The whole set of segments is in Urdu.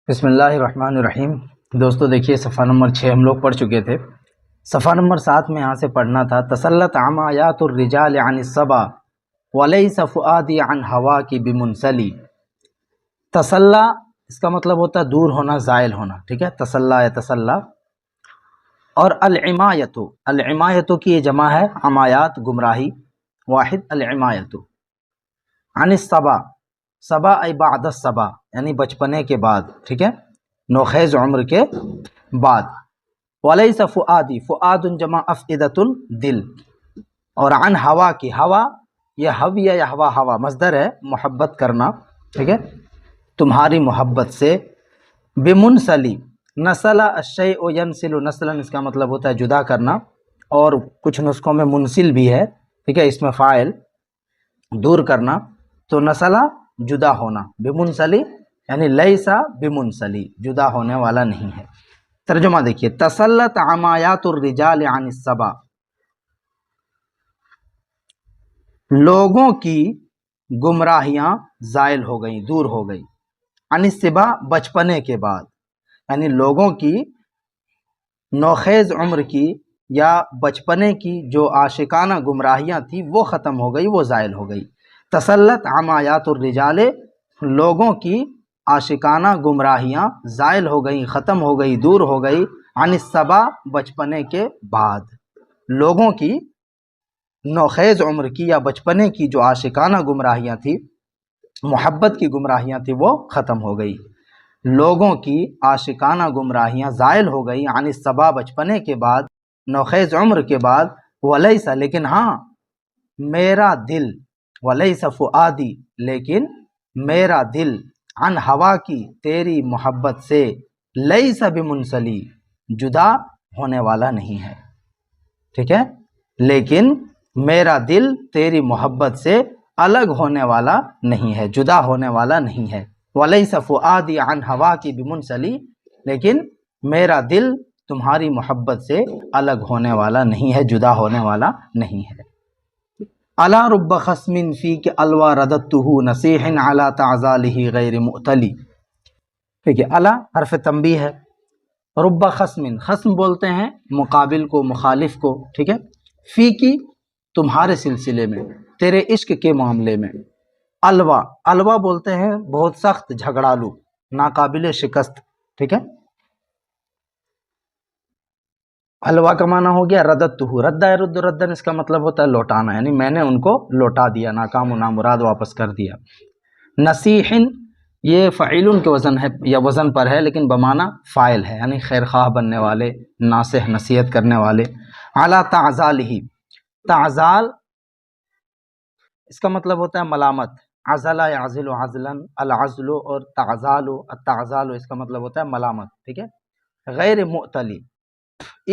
بسم اللہ الرحمن الرحیم۔ دوستو دیکھیے صفحہ نمبر 6 ہم لوگ پڑھ چکے تھے۔ صفحہ نمبر 7 میں یہاں سے پڑھنا تھا تسلط عمایات الرجال عن الصبا ولیس فؤادی عن ہوا کی بمنسلی۔ تسلّی اس کا مطلب ہوتا ہے دور ہونا، زائل ہونا، ٹھیک ہے، تسلّی یا تسلّی۔ اور العمایتو کی یہ جمع ہے عمایات، گمراہی، واحد العمایتو۔ عن الصبا، صبا ای بعد الصبا یعنی بچپنے کے بعد، ٹھیک ہے، نوخیز عمر کے بعد۔ ولیس فؤادی، فؤاد جمع افئدۃ دل۔ اور عن ہوا کی، ہوا یہ حویہ یا ہوا، ہوا مصدر ہے، محبت کرنا، ٹھیک ہے، تمہاری محبت سے۔ بمنسلی، نسل الشیء ینسل نسلا اس کا مطلب ہوتا ہے جدا کرنا، اور کچھ نسخوں میں منسل بھی ہے، ٹھیک ہے، اس میں فاعل دور کرنا، تو نسلہ جدا ہونا، بمنسلی یعنی لیسا بمنسلی جدا ہونے والا نہیں ہے۔ ترجمہ دیکھیے، تسلط عمایات الرجال عن الصبا، لوگوں کی گمراہیاں زائل ہو گئیں، دور ہو گئی، عن الصبا بچپنے کے بعد، یعنی لوگوں کی نوخیز عمر کی یا بچپنے کی جو عاشقانہ گمراہیاں تھیں وہ ختم ہو گئی، وہ زائل ہو گئی۔ تسلط عمایات الرجال، لوگوں کی عاشقانہ گمراہیاں زائل ہو گئیں، ختم ہو گئی، دور ہو گئی، عن الصبا بچپنے کے بعد، لوگوں کی نوخیز عمر کی یا بچپنے کی جو عاشقانہ گمراہیاں تھیں، محبت کی گمراہیاں تھیں، وہ ختم ہو گئی۔ لوگوں کی عاشقانہ گمراہیاں زائل ہو گئی، عن الصبا بچپنے کے بعد، نوخیز عمر کے بعد، ولیس لیکن ہاں، میرا دل، ولیس فؤادی لیکن میرا دل، عن ہوا کی تیری محبت سے، لیس بمنسلی جدا ہونے والا نہیں ہے، ٹھیک ہے، لیکن میرا دل تیری محبت سے الگ ہونے والا نہیں ہے، جدا ہونے والا نہیں ہے۔ ولیس فؤادی عن ہوا کی بمنسلی، لیکن میرا دل تمہاری محبت سے الگ ہونے والا نہیں ہے، جدا ہونے والا نہیں ہے۔ الا رب خصم فیک الوا رددتہ نصیح علی تعذالہ غیر مؤتلی، ٹھیک ہے، الا حرف تنبیہ ہے، رب خصم، خصم بولتے ہیں مقابل کو، مخالف کو، ٹھیک ہے، فی کی تمہارے سلسلے میں، تیرے عشق کے معاملے میں، الوا، الوا بولتے ہیں بہت سخت، جھگڑالو، ناقابل شکست، ٹھیک ہے۔ الوا کا معنی ہو گیا رددتہ، رد يرد ردن اس کا مطلب ہوتا ہے لوٹانا، یعنی میں نے ان کو لوٹا دیا، ناکام و نامراد واپس کر دیا۔ نصیح یہ فعیل کے وزن ہے یا وزن پر ہے، لیکن بمعنی فاعل ہے، یعنی خیر خواہ بننے والے، ناصح نصیحت کرنے والے۔ علی تعذالہ، تعذال اس کا مطلب ہوتا ہے ملامت، عزل یعزل عزلا، العزل اور تعذال، التعذال اس کا مطلب ہوتا ہے ملامت، ٹھیک ہے۔ غیر مؤتلی،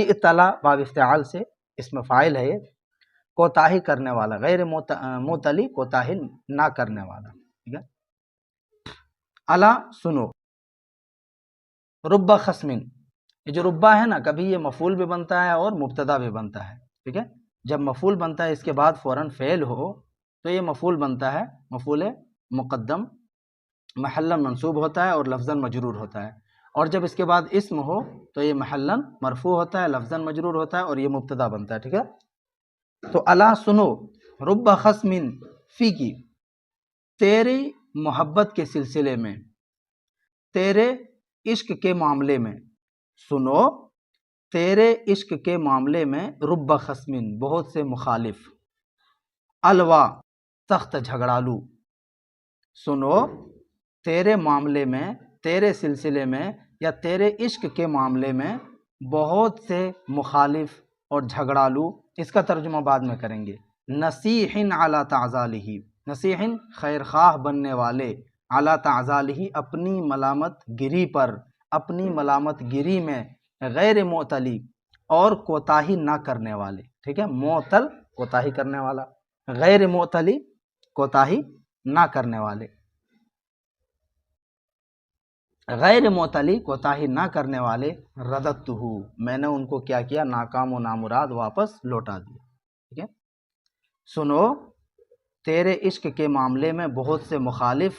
اعتلا باب افتعال سے اس میں فاعل ہے، کوتاہی کرنے والا، غیر مؤتلی کوتاہی نہ کرنے والا، ٹھیک ہے۔ الا سنو، رب خصم، یہ جو ربا ہے نا، کبھی یہ مفعول بھی بنتا ہے اور مبتدا بھی بنتا ہے، ٹھیک ہے۔ جب مفعول بنتا ہے اس کے بعد فوراً فعل ہو تو یہ مفعول بنتا ہے، مفعول مقدم، محلا منصوب ہوتا ہے اور لفظاً مجرور ہوتا ہے، اور جب اس کے بعد اسم ہو تو یہ محلا مرفوع ہوتا ہے، لفظاً مجرور ہوتا ہے اور یہ مبتدا بنتا ہے، ٹھیک ہے۔ تو الا سنو، رب خصم فی کی تیری محبت کے سلسلے میں، تیرے عشق کے معاملے میں، سنو تیرے عشق کے معاملے میں، رب خصم بہت سے مخالف، الوا سخت جھگڑالو، سنو تیرے معاملے میں، تیرے سلسلے میں یا تیرے عشق کے معاملے میں بہت سے مخالف اور جھگڑالو، اس کا ترجمہ بعد میں کریں گے۔ نصیح علی تعذالہ، نصیح خیر خواہ بننے والے، علی تعذالہ اپنی ملامت گری پر، اپنی ملامت گری میں، غیر معتلی اور کوتاہی نہ کرنے والے، ٹھیک ہے، معتل کوتاہی کرنے والا، غیر معتلی کوتاہی نہ کرنے والے، غیر معتلی کوتاہی نہ کرنے والے، رددتہ میں نے ان کو کیا کیا، ناکام و نامراد واپس لوٹا دیا، ٹھیک ہے۔ سنو تیرے عشق کے معاملے میں بہت سے مخالف،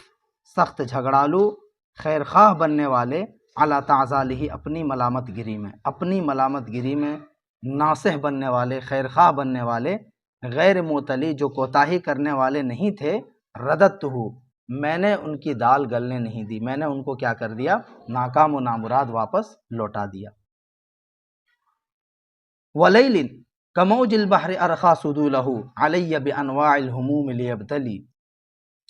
سخت جھگڑالو خیر خواہ بننے والے، علی تعظالہ اپنی ملامت گری میں، اپنی ملامت گری میں ناصح بننے والے، خیر خواہ بننے والے، غیر معتلی جو کوتاہی کرنے والے نہیں تھے، رددتہ میں نے ان کی دال گلنے نہیں دی، میں نے ان کو کیا کر دیا، ناکام و نامراد واپس لوٹا دیا۔ ولیل کموج البحر ارخا سدولہ علی بانواع الہموم لیبتلی،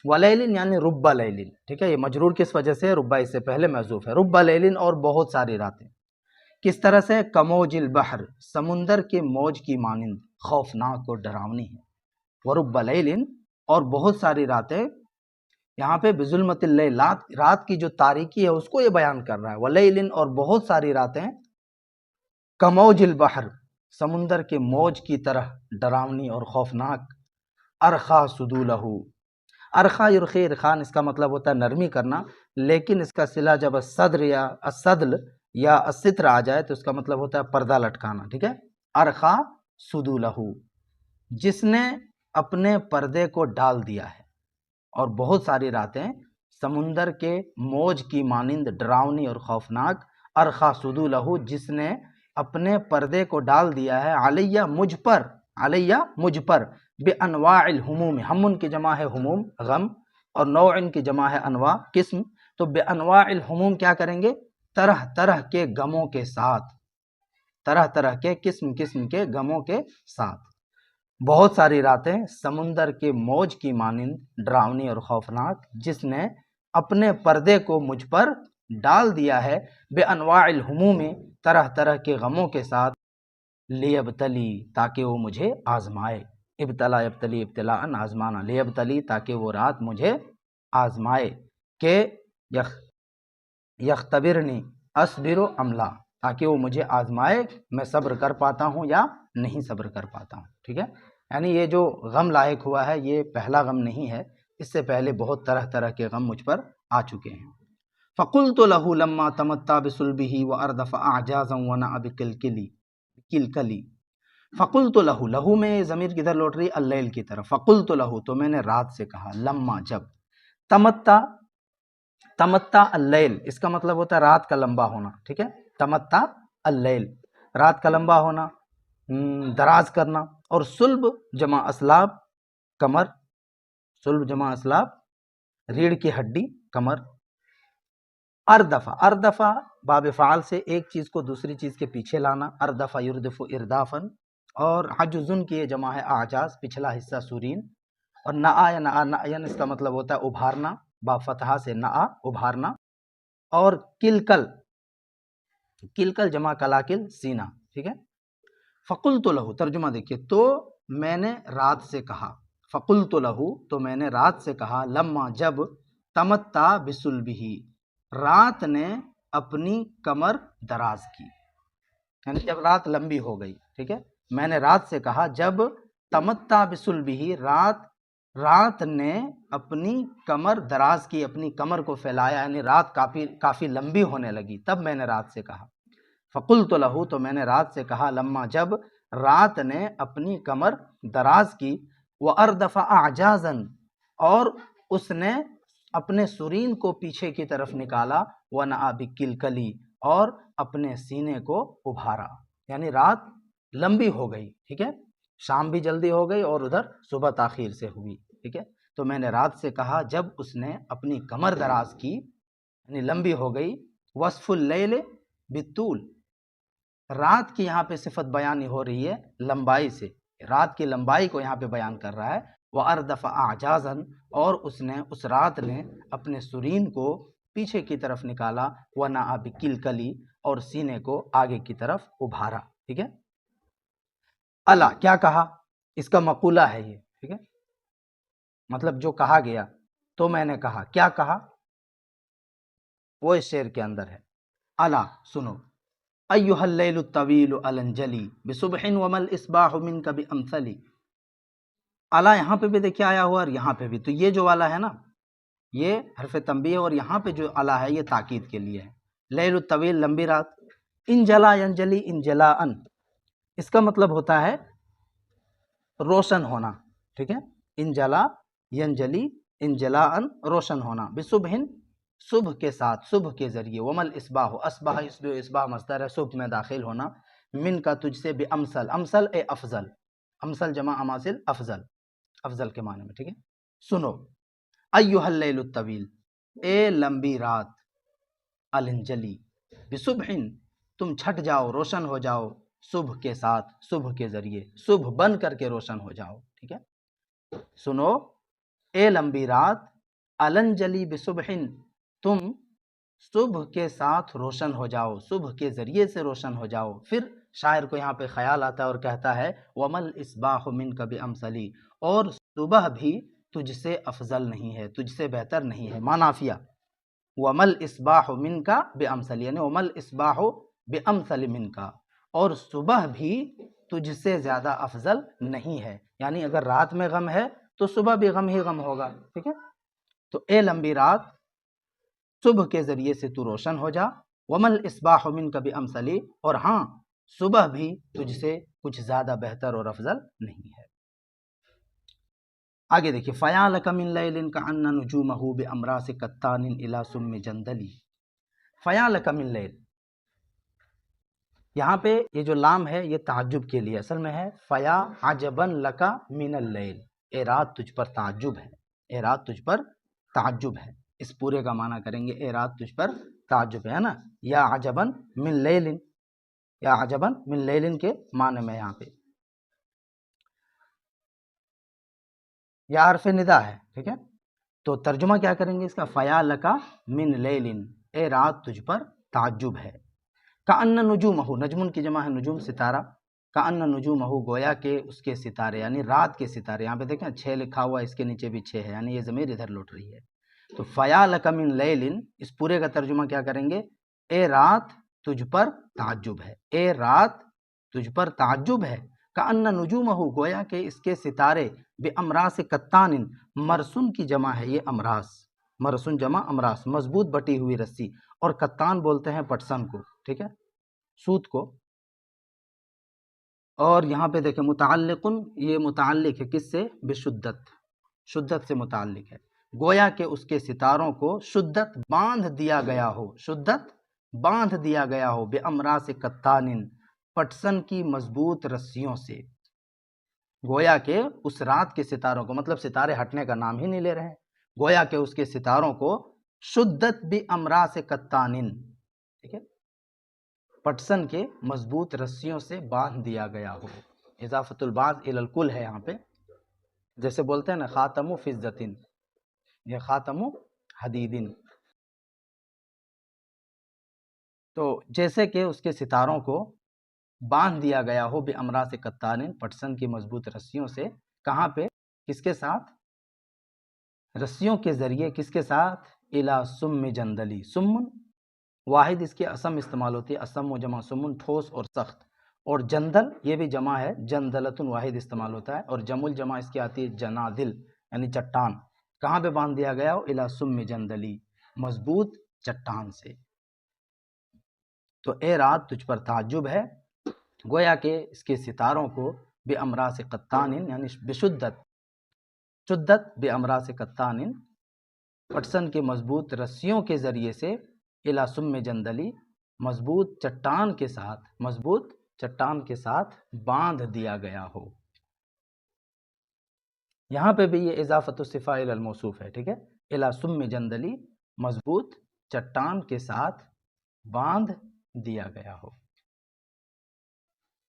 ولیل یعنی رب لیل، ٹھیک ہے، یہ مجرور کس وجہ سے، ربا اس سے پہلے محذوف ہے، رب لیل اور بہت ساری راتیں، کس طرح سے، کموج البحر سمندر کے موج کی مانند، خوفناک اور ڈراؤنی ہے، ورب لیل اور بہت ساری راتیں، یہاں پہ بظلمت اللیل رات کی جو تاریکی ہے اس کو یہ بیان کر رہا ہے، ولیل اور بہت ساری راتیں، کموج البحر سمندر کے موج کی طرح ڈراؤنی اور خوفناک، ارخا سدولہ، ارخا یرخی ارخان اس کا مطلب ہوتا ہے نرمی کرنا، لیکن اس کا صلہ جب الصدر یا الصدل یا الستر آ جائے تو اس کا مطلب ہوتا ہے پردہ لٹکانا، ٹھیک ہے، ارخا سدولہ جس نے اپنے پردے کو ڈال دیا ہے، اور بہت ساری راتیں سمندر کے موج کی مانند ڈراؤنی اور خوفناک، ارخا سدولہ جس نے اپنے پردے کو ڈال دیا ہے، علیہ مجھ پر، علیہ مجھ پر، بانواع الہموم، ہمن کی جمع ہے ہموم غم، اور نوع کی جمع ہے انواع قسم، تو بانواع الہموم کیا کریں گے، طرح طرح کے غموں کے ساتھ، طرح طرح کے قسم قسم کے غموں کے ساتھ، بہت ساری راتیں سمندر کے موج کی مانند ڈراؤنی اور خوفناک، جس نے اپنے پردے کو مجھ پر ڈال دیا ہے، بانواع الہموم طرح طرح کے غموں کے ساتھ، لیبتلی تاکہ وہ مجھے آزمائے، ابتلا یبتلی ابتلاء آزمانا، لیبتلی تاکہ وہ رات مجھے آزمائے، کہ یختبرنی اصبر ام لا، تاکہ وہ مجھے آزمائے میں صبر کر پاتا ہوں یا نہیں صبر کر پاتا ہوں، ٹھیک ہے، یعنی یہ جو غم لاحق ہوا ہے یہ پہلا غم نہیں ہے، اس سے پہلے بہت طرح طرح کے غم مجھ پر آ چکے ہیں۔ فقلت له لما تمتع بصلبه واردف اعجازا ونأ بکلکلی، فقلت له، لہو میں ضمیر کدھر لوٹ رہی ہے، اللیل کی طرف، فقلت له تو میں نے رات سے کہا، لما جب، تمتع، تمتع اللیل اس کا مطلب ہوتا ہے رات کا لمبا ہونا، ٹھیک ہے، تمتع اللیل رات کا لمبا ہونا، دراز کرنا، اور صلب جمع اسلاب کمر، صلب جمع اسلاب ریڑھ کی ہڈی کمر، اردفع، اردفع باب فعال سے ایک چیز کو دوسری چیز کے پیچھے لانا، اردفع یردف اردافن، اور عجزن کی یہ جمع ہے اعجاز پچھلا حصہ سورین، اور نآ یا نآین اس کا مطلب ہوتا ہے ابھارنا، با فتحہ سے نآ ابھارنا، اور کلکل، کلکل جمع کلاکل سینہ، ٹھیک ہے، فقلت له ترجمہ دیکھیے، تو میں نے رات سے کہا، فقلت له تو میں نے رات سے کہا، لما جب، تمتع بصلبہ رات نے اپنی کمر دراز کی، یعنی جب رات لمبی ہو گئی، ٹھیک ہے، میں نے رات سے کہا جب تمتع بصلبہ رات نے اپنی کمر دراز کی، اپنی کمر کو پھیلایا، یعنی رات کافی لمبی ہونے لگی، تب میں نے رات سے کہا، فقلت له تو میں نے رات سے کہا، لما جب رات نے اپنی کمر دراز کی، واردف اعجازا اور اس نے اپنے سرین کو پیچھے کی طرف نکالا، ونأ بکلکلی اور اپنے سینے کو ابھارا، یعنی رات لمبی ہو گئی، ٹھیک ہے، شام بھی جلدی ہو گئی اور ادھر صبح تاخیر سے ہوئی، ٹھیک ہے، تو میں نے رات سے کہا جب اس نے اپنی کمر دراز کی، یعنی لمبی ہو گئی، وصف اللیل بالطول رات کی یہاں پہ صفت بیان ہو رہی ہے لمبائی سے، رات کی لمبائی کو یہاں پہ بیان کر رہا ہے، وَأَرْدَفَ أَعْجَازًا اور اس نے اس رات نے اپنے سرین کو پیچھے کی طرف نکالا، وَنَأَ بِكِلْكَلِ اور سینے کو آگے کی طرف ابھارا، ٹھیک ہے، اللہ کیا کہا، اس کا مقولہ ہے یہ، ٹھیک ہے، مطلب جو کہا گیا، تو میں نے کہا، کیا کہا وہ اس شعر کے اندر ہے، اللہ سنو، ایھا اللیل الطویل الانجلی بصبح وما الاصباح منک بامثلی، الا یہاں پہ بھی دیکھیے آیا ہوا اور یہاں پہ بھی، تو یہ جو والا ہے نا یہ حرف تنبیہ ہے، اور یہاں پہ جو الا ہے یہ تاکید کے لیے ہے، لیل الطویل لمبی رات، انجلا ینجلی انجلاء اس کا مطلب ہوتا ہے روشن ہونا، ٹھیک ہے، انجلا ینجلی انجلاء روشن ہونا، بصبح صبح کے ساتھ، صبح کے ذریعے، ومل اصباح، اصبح اصباح مصدر ہے، صبح میں داخل ہونا، من کا تجھ سے، بے امثل، امثل اے افضل، امثل جمع اماثل افضل، افضل کے معنی میں، ٹھیک ہے. سنو، ایھا اللیل الطویل، اے لمبی رات، الانجلی، بصبح، تم چھٹ جاؤ، روشن ہو جاؤ، صبح کے ساتھ، صبح کے ذریعے، صبح بن کر کے روشن ہو جاؤ، ٹھیک ہے. سنو اے لمبی رات، الانجلی بصبح، تم صبح کے ساتھ روشن ہو جاؤ، صبح کے ذریعے سے روشن ہو جاؤ. پھر شاعر کو یہاں پہ خیال آتا ہے اور کہتا ہے ومل اصباح منک بامثلی، اور صبح بھی تجھ سے افضل نہیں ہے، تجھ سے بہتر نہیں ہے. معنافیہ، ومل اصباح منک بامثلی، یعنی ومل اصباح بامثل منک، اور صبح بھی تجھ سے زیادہ افضل نہیں ہے. یعنی اگر رات میں غم ہے تو صبح بھی غم ہی غم ہوگا، ٹھیک ہے. تو اے لمبی رات، صبح کے ذریعے سے تو روشن ہو جا، ومل اصباح منک بامثلی، اور ہاں صبح بھی تجھ سے کچھ زیادہ بہتر اور افضل نہیں ہے. آگے دیکھیے، فیا لک من لیل کأن نجومہ بامراس کتان الی سم جندلی. فیا لک من لیل، یہاں پہ یہ جو لام ہے یہ تعجب کے لیے، اصل میں ہے فیا عجبا لک من اللیل، اے رات تجھ پر تعجب ہے، اے رات تجھ پر تعجب ہے. اس پورے کا معنی کریں گے، اے رات تجھ پر تعجب ہے نا، یا عجبا من لیل، یا عجبا من لیل کے معنی میں یہاں پہ یا حرف ندا ہے، ٹھیک ہے. تو ترجمہ کیا کریں گے اس کا، فیا لکا من لیل، اے رات تجھ پر تعجب ہے. کأن نجومہ، نجم کی جمع ہے نجوم، ستارہ، کأن نجومہ، گویا کہ اس کے ستارے، یعنی رات کے ستارے. یہاں پہ دیکھیں 6 لکھا ہوا ہے، اس کے نیچے بھی 6 ہے، یعنی یہ ضمیر ادھر لوٹ رہی ہے. تو فیا لک من لیل، اس پورے کا ترجمہ کیا کریں گے، اے رات تجھ پر تعجب ہے، اے رات تجھ پر تعجب ہے. کأن نجومہ، گویا کہ اس کے ستارے، بامراس کتان، مرسن کی جمع ہے یہ امراس، مرسن جمع امراس، مضبوط بٹی ہوئی رسی، اور کتان بولتے ہیں پٹسن کو، ٹھیک ہے، سوت کو. اور یہاں پہ دیکھیں متعلق، یہ متعلق ہے کس سے، بشدت، شدت سے متعلق ہے. گویا کہ اس کے ستاروں کو شدت باندھ دیا گیا ہو، شدت باندھ دیا گیا ہو، بامراس کتان، پٹسن کی مضبوط رسیوں سے. گویا کہ اس رات کے ستاروں کو، مطلب ستارے ہٹنے کا نام ہی نہیں لے رہے ہیں، گویا کہ اس کے ستاروں کو شدت بامراس کتان، ٹھیک ہے، پٹسن کے مضبوط رسیوں سے باندھ دیا گیا ہو. اضافت البعض الی الکل ہے یہاں پہ، جیسے بولتے ہیں نا خاتم فضۃ، یہ خاتم حدید. تو جیسے کہ اس کے ستاروں کو باندھ دیا گیا ہو بامراس کتان، پٹسن کی مضبوط رسیوں سے. کہاں پہ، کس کے ساتھ، رسیوں کے ذریعے، کس کے ساتھ، الی سم جندلی. سمن واحد اس کی اسم استعمال ہوتی ہے، اسم و جمع سمن، ٹھوس اور سخت. اور جندل یہ بھی جمع ہے، جندلتن واحد استعمال ہوتا ہے. اور جمع الجمع اس کی آتی ہے جنادل، یعنی چٹان. کہاں پہ باندھ دیا گیا ہو، الی سم جندلی، مضبوط چٹان سے. تو اے رات تجھ پر تعجب ہے، گویا کہ اس کے ستاروں کو بامراس کتان، یعنی بشدت، شدت بامراس کتان، پٹسن کے مضبوط رسیوں کے ذریعے سے، الی سم جندلی، مضبوط چٹان کے ساتھ، مضبوط چٹان کے ساتھ باندھ دیا گیا ہو. یہاں پہ بھی یہ اضافت الصفہ الی الموصوف ہے، ٹھیک ہے، الی سم جندلی، مضبوط چٹان کے ساتھ باندھ دیا گیا ہو.